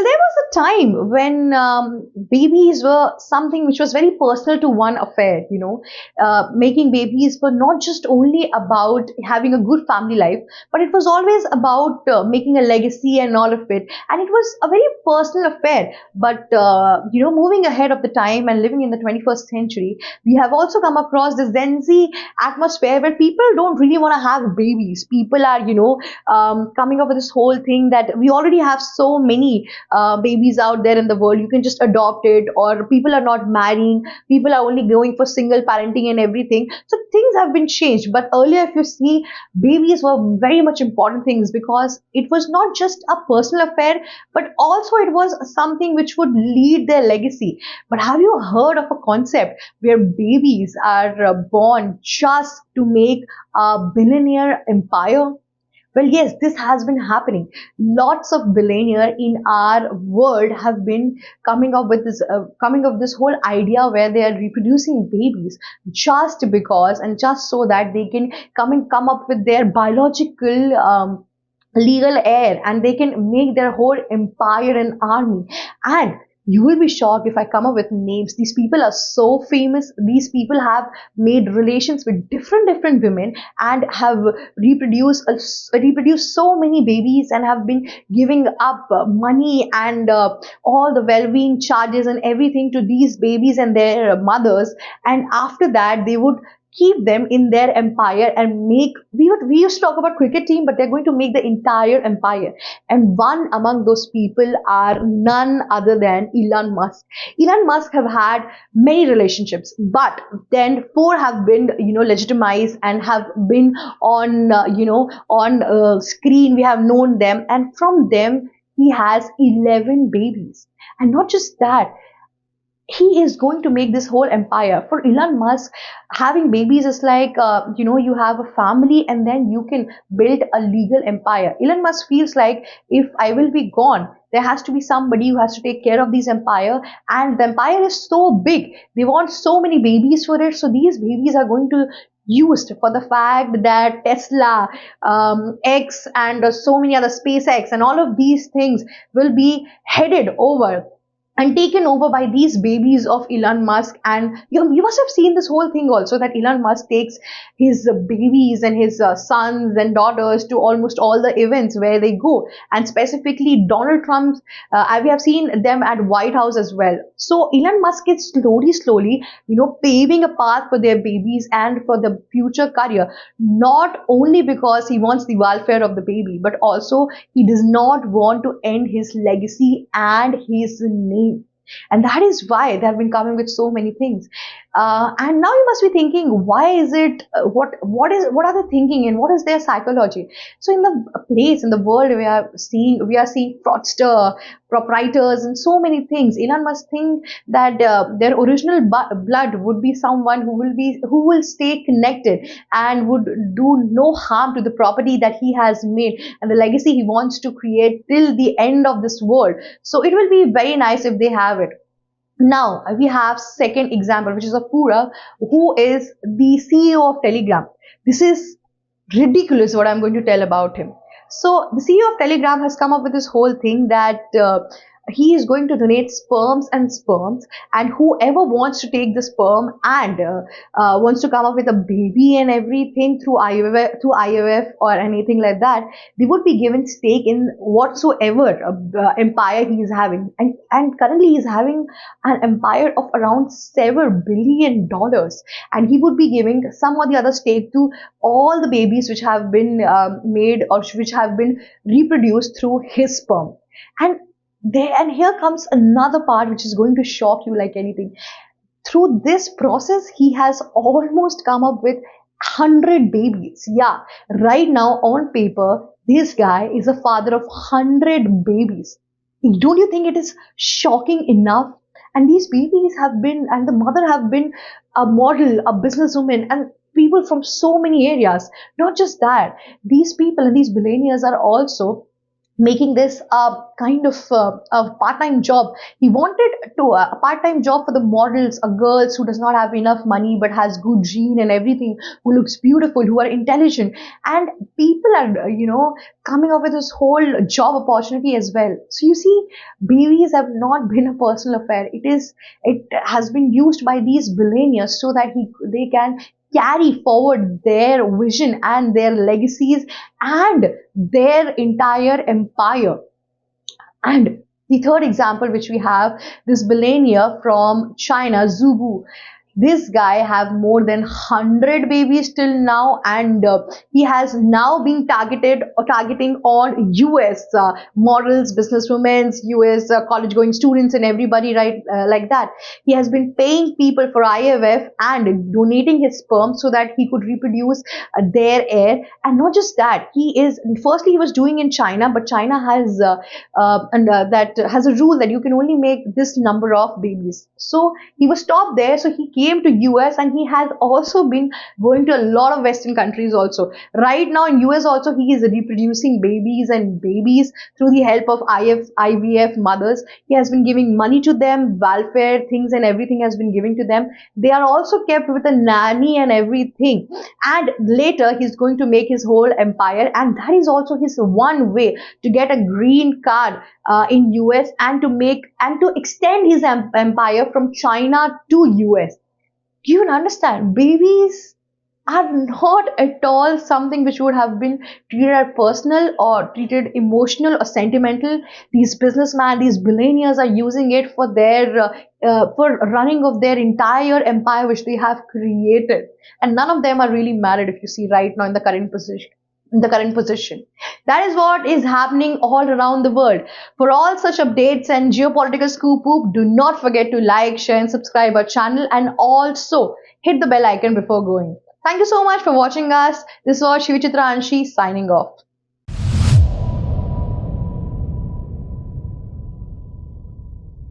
Well, there was a time when babies were something which was very personal to one affair, making babies were not just only about having a good family life, but it was always about making a legacy and all of it. And it was a very personal affair. But, moving ahead of the time and living in the 21st century, we have also come across this Gen Z atmosphere where people don't really want to have babies. People are, coming up with this whole thing that we already have so many babies out there in the world. You can just adopt it, or people are not marrying. People are only going for single parenting and everything. So things have been changed. But earlier, if you see, babies were very much important things because it was not just a personal affair, but also it was something which would lead their legacy. But have you heard of a concept where babies are born just to make a billionaire empire? Well, yes, this has been happening. Lots of billionaires in our world have been coming up with this whole idea where they are reproducing babies just because and just so that they can come up with their biological legal heir, and they can make their whole empire and army. And you will be shocked if I come up with names. These people are so famous. These people have made relations with different women and have reproduced so many babies and have been giving up money and all the well-being charges and everything to these babies and their mothers. And after that, they would keep them in their empire and make we used to talk about cricket team, but they're going to make the entire empire. And one among those people are none other than Elon Musk. Elon Musk have had many relationships, but then four have been legitimized and have been on screen. We have known them, and from them he has 11 babies. And not just that, he is going to make this whole empire. For Elon Musk, having babies is like, you have a family and then you can build a legal empire. Elon Musk feels like if I will be gone, there has to be somebody who has to take care of this empire. And the empire is so big. They want so many babies for it. So these babies are going to used for the fact that Tesla, X, and so many other SpaceX and all of these things will be headed over and taken over by these babies of Elon Musk. And you must have seen this whole thing also, that Elon Musk takes his babies and his sons and daughters to almost all the events where they go. And specifically Donald Trump, we have seen them at White House as well. So Elon Musk is slowly, paving a path for their babies and for the future career, not only because he wants the welfare of the baby, but also he does not want to end his legacy and his name. And that is why they have been coming with so many things. And now you must be thinking, why is it, what are they thinking and what is their psychology? So in the place, in the world, we are seeing fraudster, proprietors and so many things. Elon Musk think that their original blood would be someone who will stay connected and would do no harm to the property that he has made and the legacy he wants to create till the end of this world. So it will be very nice if they have it. Now we have second example, which is of Pura, who is the CEO of Telegram. This is ridiculous what I'm going to tell about him. So the CEO of Telegram has come up with this whole thing that he is going to donate sperms, and whoever wants to take the sperm and wants to come up with a baby and everything through IVF or anything like that, they would be given stake in whatsoever empire he is having. And currently he is having an empire of around $7 billion, and he would be giving some or the other stake to all the babies which have been made or which have been reproduced through his sperm. And here comes another part which is going to shock you like anything. Through this process, he has almost come up with 100 babies. Yeah, right now on paper, this guy is a father of 100 babies. Don't you think it is shocking enough? And these babies have been, and the mother have been a model, a businesswoman, and people from so many areas. Not just that, these people and these billionaires are also making this a kind of a part-time job. He wanted to a part-time job for the models, girls who does not have enough money but has good gene and everything, who looks beautiful, who are intelligent, and people are coming up with this whole job opportunity as well. So you see, babies have not been a personal affair. It has been used by these billionaires so that they can carry forward their vision and their legacies and their entire empire. And the third example which we have, this billionaire from China, Zubu. This guy have more than 100 babies till now, and he has now been targeted or targeting on US models, businesswomen, US college going students and everybody, right, like that. He has been paying people for IVF and donating his sperm so that he could reproduce their heir. And not just that, firstly he was doing in China, but China has that has a rule that you can only make this number of babies. So he was stopped there, so he came to US, and he has also been going to a lot of Western countries also. Right now in US also, he is reproducing babies through the help of IVF mothers. He has been giving money to them, welfare things and everything has been given to them. They are also kept with a nanny and everything. And later he's going to make his whole empire, and that is also his one way to get a green card in US, and to extend his empire from China to US. Do you understand? Babies are not at all something which would have been treated as personal or treated emotional or sentimental. These businessmen, these billionaires are using it for their for running of their entire empire which they have created, and none of them are really married. If you see right now in the current position. In the current position. That is what is happening all around the world. For all such updates and geopolitical scoop whoop, do not forget to like, share and subscribe our channel, and also hit the bell icon before going. Thank you so much for watching us. This was Shivichitra Anshi signing off.